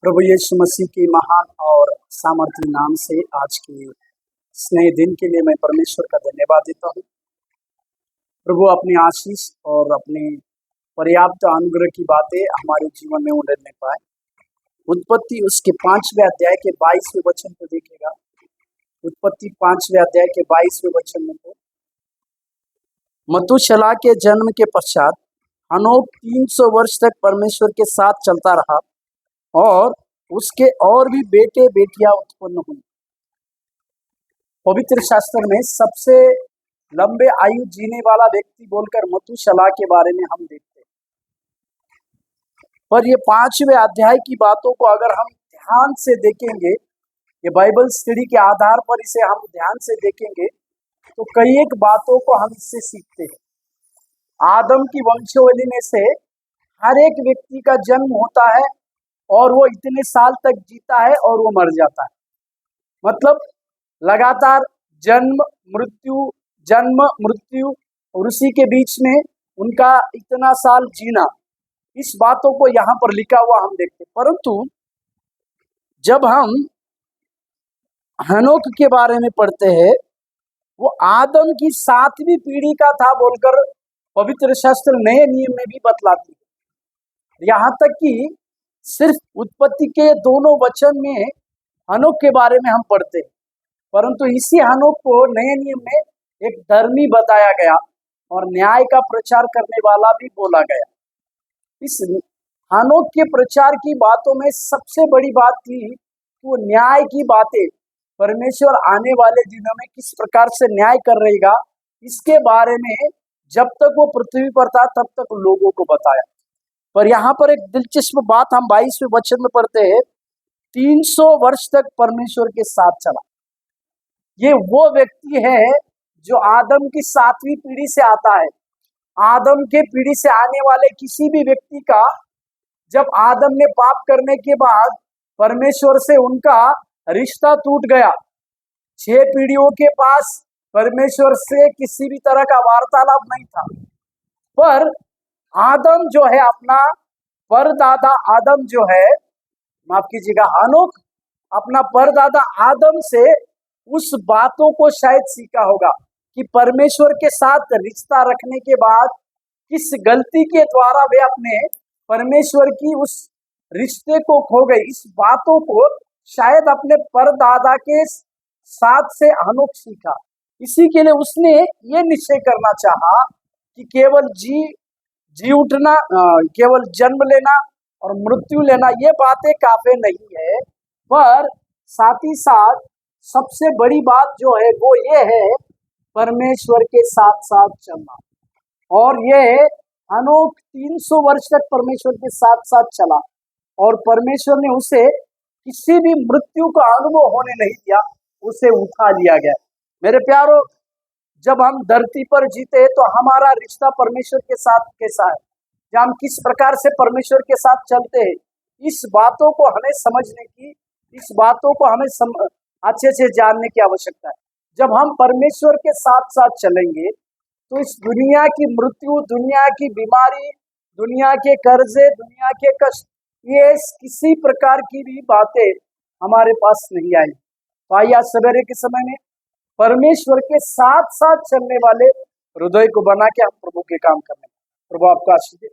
प्रभु यीशु मसीह के महान और सामर्थी नाम से आज के इस नए दिन के लिए मैं परमेश्वर का धन्यवाद देता हूँ। प्रभु अपनी आशीष और अपने पर्याप्त अनुग्रह की बातें हमारे जीवन में उड़ने पाए। उत्पत्ति उसके 5वें अध्याय के 22वें वचन को देखेगा। उत्पत्ति 5वें अध्याय के 22वें वचन में तो मतुशला के जन्म के पश्चात हनोक 300 वर्ष तक परमेश्वर के साथ चलता रहा और उसके और भी बेटे बेटियां उत्पन्न हुई। पवित्र शास्त्र में सबसे लंबे आयु जीने वाला व्यक्ति बोलकर मतुशला के बारे में हम देखते हैं। पर ये 5वें अध्याय की बातों को अगर हम ध्यान से देखेंगे, ये बाइबल स्टडी के आधार पर इसे हम ध्यान से देखेंगे तो कई एक बातों को हम इससे सीखते हैं। आदम की वंशावली में से हर एक व्यक्ति का जन्म होता है और वो इतने साल तक जीता है और वो मर जाता है। मतलब लगातार जन्म मृत्यु और उसी के बीच में उनका इतना साल जीना, इस बातों को यहाँ पर लिखा हुआ हम देखते हैं। परंतु जब हम हनोक के बारे में पढ़ते हैं, वो आदम की 7वीं पीढ़ी का था बोलकर पवित्र शास्त्र नए नियम में भी बतलाती है। यहाँ तक कि सिर्फ उत्पत्ति के दोनों वचन में हनोक के बारे में हम पढ़ते हैं, परंतु इसी हनोक को नए नियम में एक धर्मी बताया गया और न्याय का प्रचार करने वाला भी बोला गया। इस हनोक के प्रचार की बातों में सबसे बड़ी बात थी कि वो न्याय की बातें, परमेश्वर आने वाले दिनों में किस प्रकार से न्याय कर रहेगा, इसके बारे में जब तक वो पृथ्वी पर था तब तक लोगों को बताया। पर यहाँ पर एक दिलचस्प बात हम 22वें वचन में पढ़ते हैं, 300 वर्ष तक परमेश्वर के साथ चला। ये वो व्यक्ति है जो आदम की 7वीं पीढ़ी से आता है। आदम के पीढ़ी से आने वाले किसी भी व्यक्ति का, जब आदम ने पाप करने के बाद परमेश्वर से उनका रिश्ता टूट गया, 6 पीढ़ियों के पास परमेश्वर से किसी भी तरह का वार्तालाप नहीं था। पर आदम जो है, अपना परदादा आदम जो है, माफ कीजिएगा, हनोक अपना परदादा आदम से उस बातों को शायद सीखा होगा कि परमेश्वर के साथ रिश्ता रखने के बाद किस गलती के द्वारा वे अपने परमेश्वर की उस रिश्ते को खो गए। इस बातों को शायद अपने परदादा के साथ से हनोक सीखा। इसी के लिए उसने ये निश्चय करना चाहा कि केवल जी उठना, केवल जन्म लेना और मृत्यु लेना ये बातें काफी नहीं है, पर साथ ही साथ सबसे बड़ी बात जो है वो ये है परमेश्वर के साथ साथ चलना। और ये हनोक 300 वर्ष तक परमेश्वर के साथ साथ चला और परमेश्वर ने उसे किसी भी मृत्यु का अनुभव होने नहीं दिया, उसे उठा लिया गया। मेरे प्यारो, जब हम धरती पर जीते तो हमारा रिश्ता परमेश्वर के साथ कैसा है, जब हम किस प्रकार से परमेश्वर के साथ चलते हैं, इस बातों को हमें समझने की, इस बातों को हमें अच्छे से जानने की आवश्यकता है। जब हम परमेश्वर के साथ साथ चलेंगे तो इस दुनिया की मृत्यु, दुनिया की बीमारी, दुनिया के कर्जे, दुनिया के कष्ट, ये किसी प्रकार की भी बातें हमारे पास नहीं आएंगी। तो आइए आज सवेरे के समय में परमेश्वर के साथ साथ चलने वाले हृदय को बना के हम प्रभु के काम करने। प्रभु आपका आशीष दे।